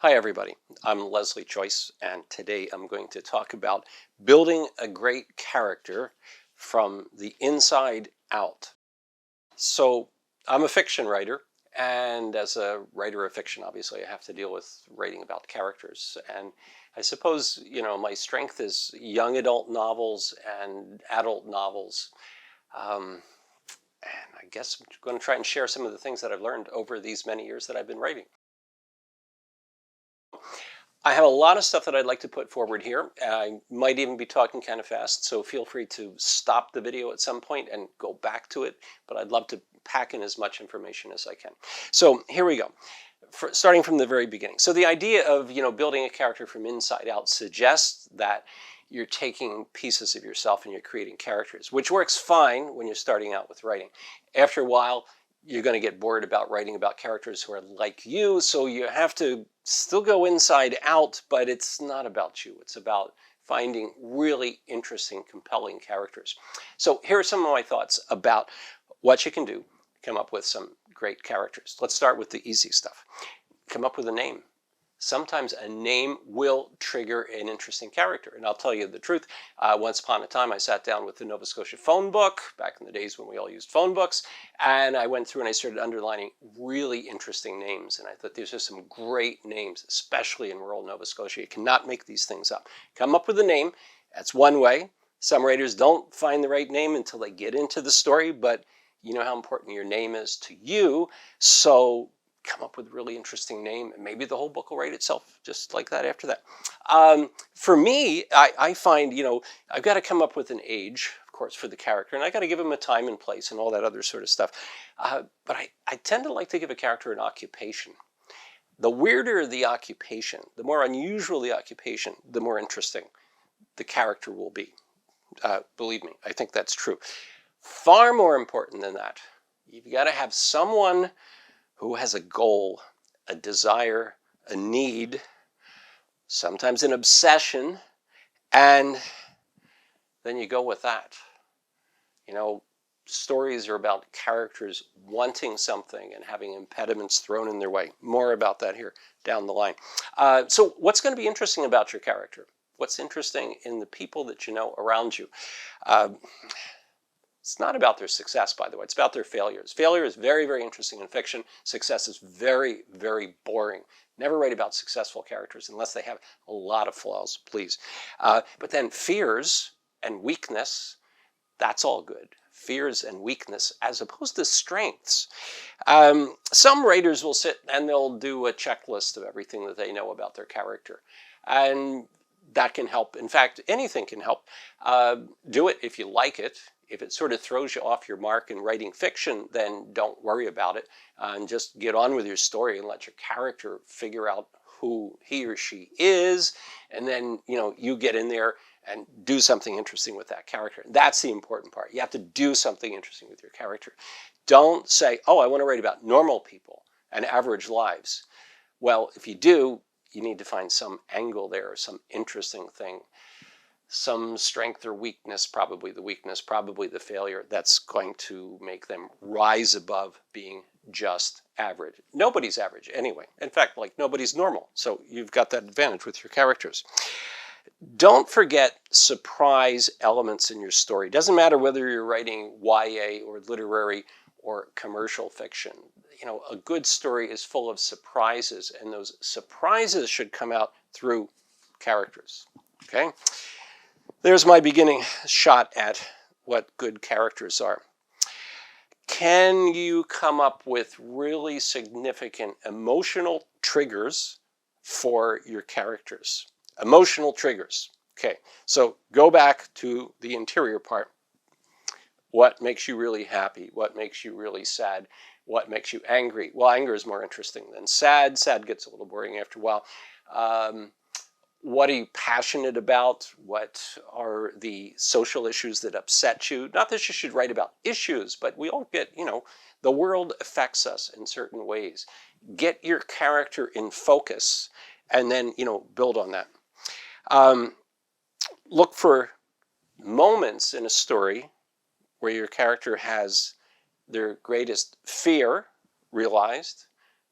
Hi everybody, I'm Lesley Choyce, and today I'm going to talk about building a great character from the inside out. So I'm a fiction writer, and as a writer of fiction, obviously I have to deal with writing about characters. And I suppose, my strength is young adult novels and adult novels. And I guess I'm going to try and share some of the things that I've learned over these many years that I've been writing. I have a lot of stuff that I'd like to put forward here. I might even be talking kind of fast, so feel free to stop the video at some point and go back to it, but I'd love to pack in as much information as I can. So here we go, starting from the very beginning. So the idea of, building a character from inside out suggests that you're taking pieces of yourself and you're creating characters, which works fine when you're starting out with writing. After a while, you're going to get bored about writing about characters who are like you, so you have to still go inside out, but it's not about you. It's about finding really interesting, compelling characters. So here are some of my thoughts about what you can do to come up with some great characters. Let's start with the easy stuff. Come up with a name. Sometimes a name will trigger an interesting character. And I'll tell you the truth. Once upon a time, I sat down with the Nova Scotia phone book, back in the days when we all used phone books, and I went through and I started underlining really interesting names. And I thought these are some great names, especially in rural Nova Scotia. You cannot make these things up. Come up with a name. That's one way. Some writers don't find the right name until they get into the story, but you know how important your name is to you. So come up with a really interesting name, and maybe the whole book will write itself just like that after that. For me, I find, I've got to come up with an age, of course, for the character, and I got to give him a time and place and all that other sort of stuff. But I tend to like to give a character an occupation. The weirder the occupation, the more unusual the occupation, the more interesting the character will be. Believe me, I think that's true. Far more important than that, you've got to have someone who has a goal, a desire, a need, sometimes an obsession, and then you go with that. Stories are about characters wanting something and having impediments thrown in their way. More about that here down the line. So what's going to be interesting about your character? What's interesting in the people that you know around you? It's not about their success, by the way. It's about their failures. Failure is very, very interesting in fiction. Success is very, very boring. Never write about successful characters unless they have a lot of flaws, please. But then fears and weakness, that's all good. Fears and weakness as opposed to strengths. Some writers will sit and they'll do a checklist of everything that they know about their character. And that can help. In fact, anything can help. Do it if you like it. If it sort of throws you off your mark in writing fiction, then don't worry about it and just get on with your story and let your character figure out who he or she is. And then, you get in there and do something interesting with that character. That's the important part. You have to do something interesting with your character. Don't say, oh, I want to write about normal people and average lives. Well, if you do, you need to find some angle there, some interesting thing. Some strength or weakness, probably the weakness, probably the failure, that's going to make them rise above being just average. Nobody's average anyway. In fact, nobody's normal. So you've got that advantage with your characters. Don't forget surprise elements in your story. Doesn't matter whether you're writing YA or literary or commercial fiction. A good story is full of surprises, and those surprises should come out through characters. Okay? There's my beginning shot at what good characters are. Can you come up with really significant emotional triggers for your characters? Emotional triggers. Okay, so go back to the interior part. What makes you really happy? What makes you really sad? What makes you angry? Well, anger is more interesting than sad. Sad gets a little boring after a while. What are you passionate about? What are the social issues that upset you? Not that you should write about issues, but we all get, the world affects us in certain ways. Get your character in focus and then, build on that. Look for moments in a story where your character has their greatest fear realized,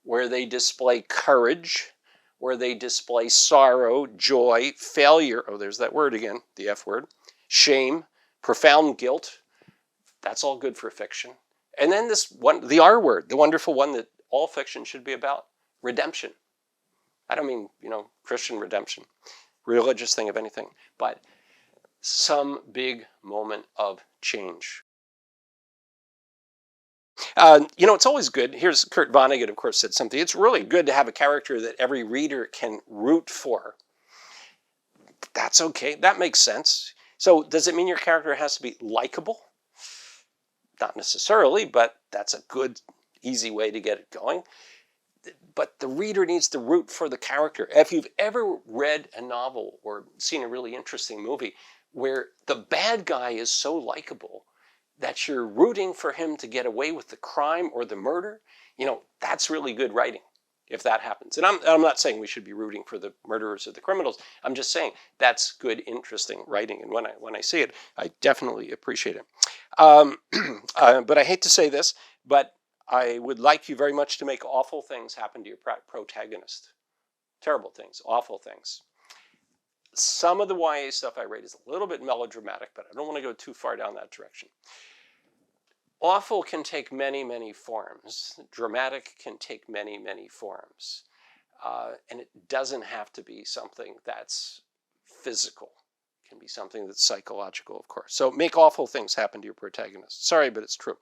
where they display courage, where they display sorrow, joy, failure, oh, there's that word again, the F word, shame, profound guilt. That's all good for fiction. And then this one, the R word, the wonderful one that all fiction should be about, redemption. I don't mean, Christian redemption, religious thing of anything, but some big moment of change. It's always good. Here's Kurt Vonnegut, of course, said something. It's really good to have a character that every reader can root for. That's okay. That makes sense. So does it mean your character has to be likable? Not necessarily, but that's a good, easy way to get it going. But the reader needs to root for the character. If you've ever read a novel or seen a really interesting movie where the bad guy is so likable that you're rooting for him to get away with the crime or the murder, that's really good writing if that happens. And I'm not saying we should be rooting for the murderers or the criminals. I'm just saying that's good, interesting writing. And when I see it, I definitely appreciate it. But I hate to say this, but I would like you very much to make awful things happen to your protagonist. Terrible things, awful things. Some of the YA stuff I read is a little bit melodramatic, but I don't want to go too far down that direction. Awful can take many, many forms. Dramatic can take many, many forms. And it doesn't have to be something that's physical. It can be something that's psychological, of course. So make awful things happen to your protagonist. Sorry, but it's true.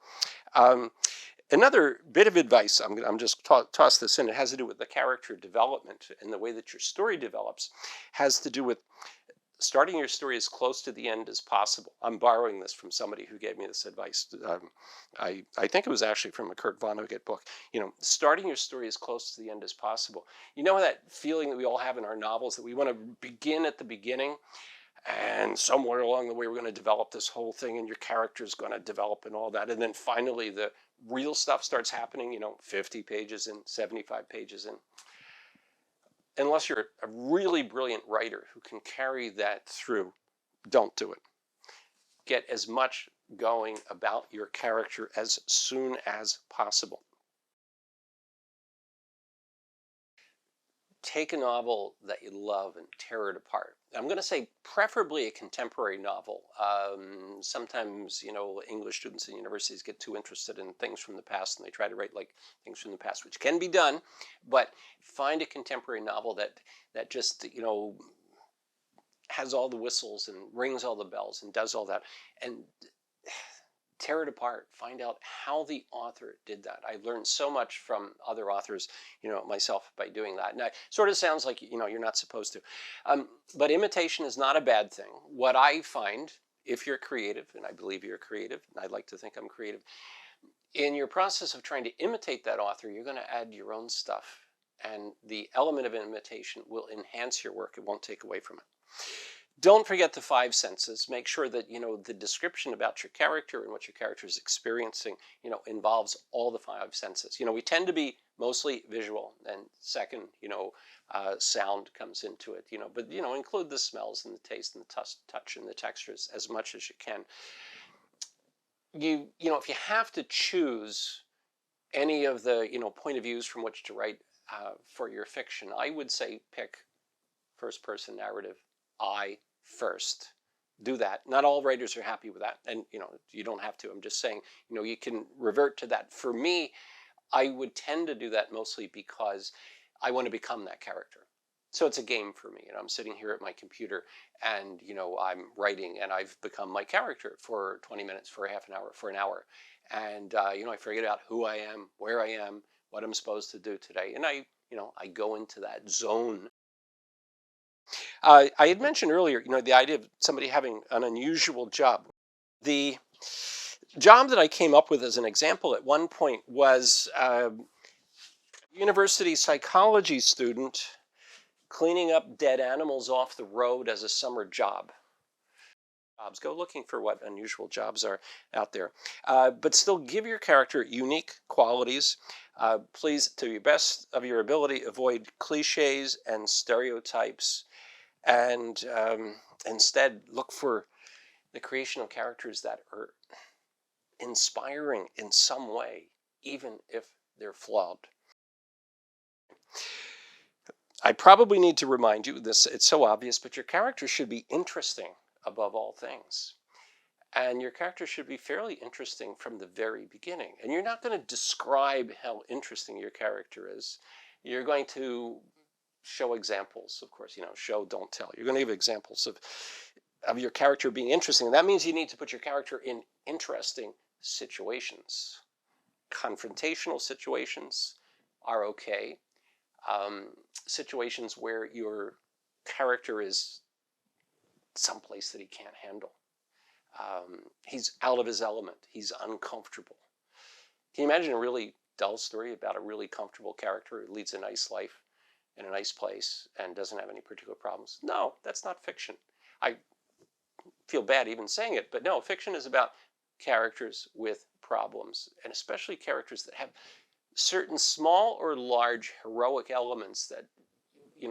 Another bit of advice, I'm just toss this in, it has to do with the character development and the way that your story develops, has to do with starting your story as close to the end as possible. I'm borrowing this from somebody who gave me this advice. I think it was actually from a Kurt Vonnegut book. Starting your story as close to the end as possible. You know that feeling that we all have in our novels that we want to begin at the beginning, and somewhere along the way we're going to develop this whole thing and your character is going to develop and all that, and then finally the real stuff starts happening 50 pages in, 75 pages in. Unless you're a really brilliant writer who can carry that through, don't do it. Get as much going about your character as soon as possible. Take a novel that you love and tear it apart. I'm going to say preferably a contemporary novel. Sometimes, English students in universities get too interested in things from the past and they try to write like things from the past, which can be done, but find a contemporary novel that just, has all the whistles and rings all the bells and does all that, and tear it apart. Find out how the author did that. I learned so much from other authors, myself by doing that. And it sort of sounds like, you're not supposed to. But imitation is not a bad thing. What I find, if you're creative, and I believe you're creative, and I'd like to think I'm creative, in your process of trying to imitate that author, you're going to add your own stuff. And the element of imitation will enhance your work. It won't take away from it. Don't forget the 5 senses. Make sure that, the description about your character and what your character is experiencing, involves all the 5 senses. We tend to be mostly visual, and second, sound comes into it, but, include the smells and the taste and the touch and the textures as much as you can. If you have to choose any of the, point of views from which to write for your fiction, I would say pick first-person narrative. I first. Do that. Not all writers are happy with that, and you don't have to. I'm just saying, you can revert to that. For me, I would tend to do that mostly because I want to become that character. So it's a game for me. I'm sitting here at my computer and, I'm writing and I've become my character for 20 minutes, for a half an hour, for an hour. And, I forget out who I am, where I am, what I'm supposed to do today. And I go into that zone. I had mentioned earlier, the idea of somebody having an unusual job. The job that I came up with as an example at one point was a university psychology student cleaning up dead animals off the road as a summer job. Go looking for what unusual jobs are out there. But still give your character unique qualities. Please, to your best of your ability, avoid cliches and stereotypes. And instead look for the creation of characters that are inspiring in some way, even if they're flawed. I probably need to remind you this, it's so obvious, but your character should be interesting above all things. And your character should be fairly interesting from the very beginning. And you're not going to describe how interesting your character is. You're going to show examples, of course, show, don't tell. You're going to give examples of your character being interesting. And that means you need to put your character in interesting situations. Confrontational situations are okay. Situations where your character is someplace that he can't handle. He's out of his element. He's uncomfortable. Can you imagine a really dull story about a really comfortable character who leads a nice life in a nice place and doesn't have any particular problems? No, that's not fiction. I feel bad even saying it, but no, fiction is about characters with problems, and especially characters that have certain small or large heroic elements that,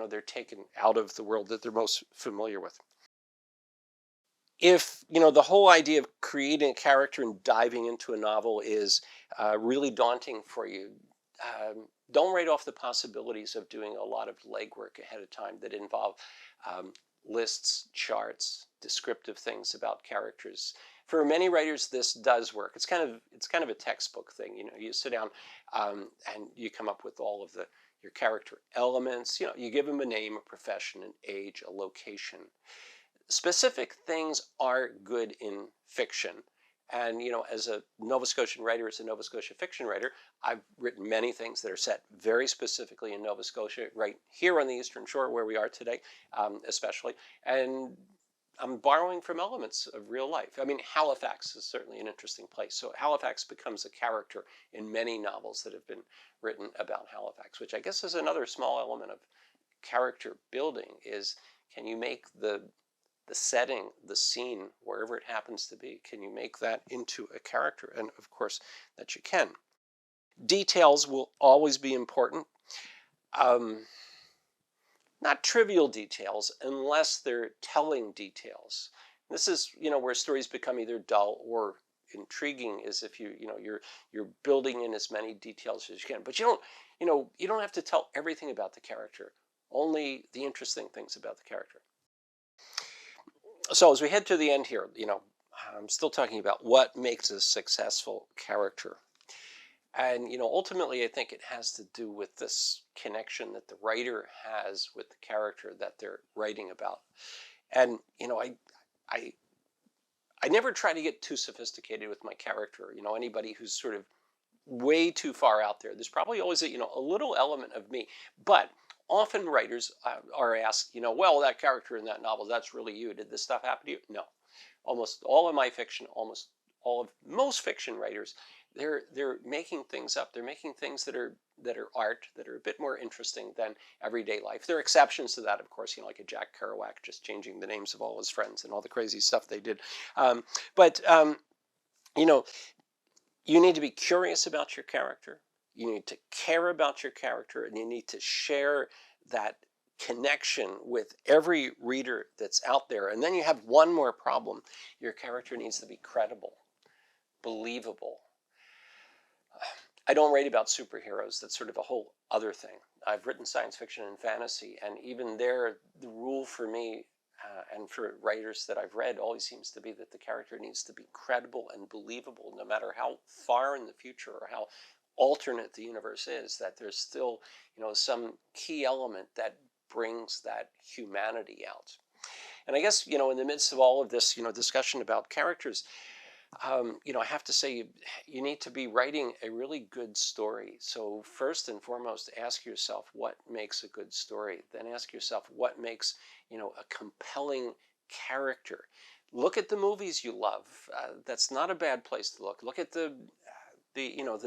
they're taken out of the world that they're most familiar with. If, the whole idea of creating a character and diving into a novel is really daunting for you, don't write off the possibilities of doing a lot of legwork ahead of time that involve lists, charts, descriptive things about characters. For many writers, this does work. It's kind of a textbook thing. You sit down and you come up with all of your character elements. You give them a name, a profession, an age, a location. Specific things are good in fiction. And, as a Nova Scotian writer, as a Nova Scotia fiction writer, I've written many things that are set very specifically in Nova Scotia, right here on the Eastern Shore where we are today, especially. And I'm borrowing from elements of real life. I mean, Halifax is certainly an interesting place. So Halifax becomes a character in many novels that have been written about Halifax, which I guess is another small element of character building is, can you make the setting, the scene, wherever it happens to be, can you make that into a character? And of course, that you can. Details will always be important. Not trivial details, unless they're telling details. This is, where stories become either dull or intriguing, is if you're building in as many details as you can. But you don't have to tell everything about the character, only the interesting things about the character. So as we head to the end here, I'm still talking about what makes a successful character. And, ultimately, I think it has to do with this connection that the writer has with the character that they're writing about. And, I never try to get too sophisticated with my character. Anybody who's sort of way too far out there, there's probably always a little element of me. But often writers are asked, well, that character in that novel, that's really you. Did this stuff happen to you? No. Almost all of my fiction, most fiction writers, they're making things up. They're making things that are art, that are a bit more interesting than everyday life. There are exceptions to that, of course, like a Jack Kerouac just changing the names of all his friends and all the crazy stuff they did. But you need to be curious about your character. You need to care about your character, and you need to share that connection with every reader that's out there. And then you have one more problem. Your character needs to be credible, believable. I don't write about superheroes. That's sort of a whole other thing. I've written science fiction and fantasy, and even there, the rule for me and for writers that I've read always seems to be that the character needs to be credible and believable, no matter how far in the future or how alternate the universe is, that there's still, some key element that brings that humanity out. And I guess, in the midst of all of this, discussion about characters, I have to say, you need to be writing a really good story. So first and foremost, ask yourself what makes a good story. Then ask yourself what makes, a compelling character. Look at the movies you love. That's not a bad place to look. Look at the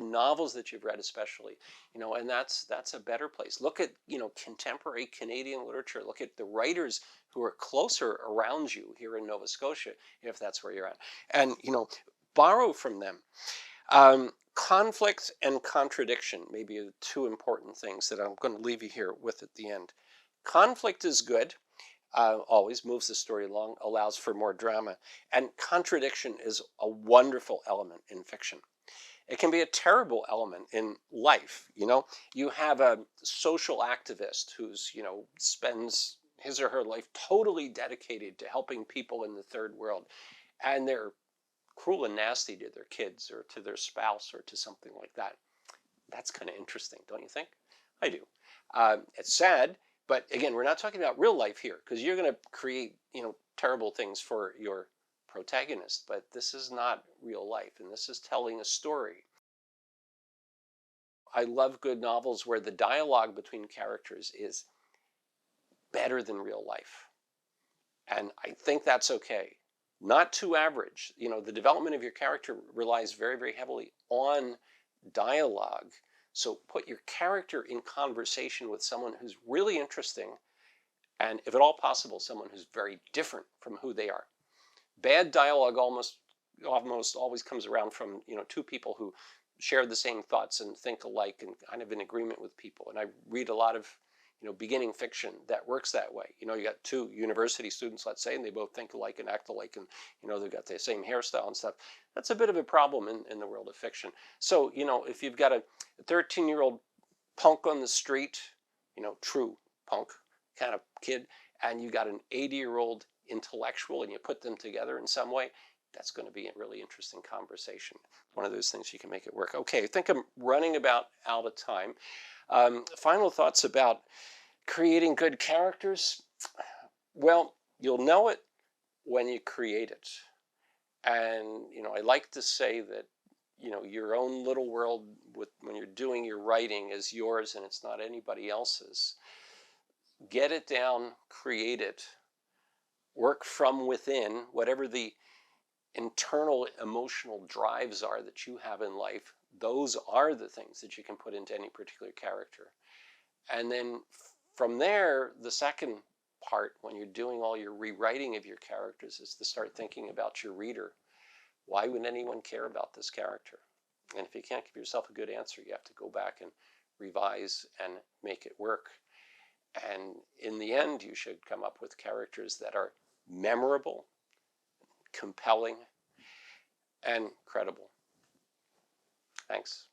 novels that you've read, especially, and that's a better place. Look at, contemporary Canadian literature. Look at the writers who are closer around you here in Nova Scotia, if that's where you're at, and, borrow from them. Conflict and contradiction may be the two important things that I'm going to leave you here with at the end. Conflict is good. Always moves the story along, allows for more drama, and contradiction is a wonderful element in fiction. It can be a terrible element in life. You know, you have a social activist who's, you know, spends his or her life totally dedicated to helping people in the third world, and they're cruel and nasty to their kids or to their spouse or to something like that. That's kind of interesting, don't you think? I do. It's sad, but again, we're not talking about real life here, because you're going to create, you know, terrible things for your protagonist, but this is not real life, and this is telling a story. I love good novels where the dialogue between characters is better than real life. And I think that's okay. Not too average. You know, the development of your character relies very, very heavily on dialogue. So put your character in conversation with someone who's really interesting, and if at all possible, someone who's very different from who they are. Bad dialogue almost always comes around from, you know, two people who share the same thoughts and think alike and kind of in agreement with people. And I read a lot of, you know, beginning fiction that works that way. You know, you got two university students, let's say, and they both think alike and act alike, and, you know, they've got the same hairstyle and stuff. That's a bit of a problem in the world of fiction. So, you know, if you've got a 13-year-old punk on the street, you know, true punk kind of kid, and you got an 80-year-old intellectual, and you put them together in some way, that's going to be a really interesting conversation. One of those things you can make it work. Okay, I think I'm running about out of time. Final thoughts about creating good characters. Well, you'll know it when you create it. And, you know, I like to say that, you know, your own little world when you're doing your writing is yours and it's not anybody else's. Get it down, create it, work from within, whatever the internal emotional drives are that you have in life. Those are the things that you can put into any particular character. And then from there, the second part, when you're doing all your rewriting of your characters, is to start thinking about your reader. Why would anyone care about this character? And if you can't give yourself a good answer, you have to go back and revise and make it work. And in the end, you should come up with characters that are memorable, compelling, and credible. Thanks.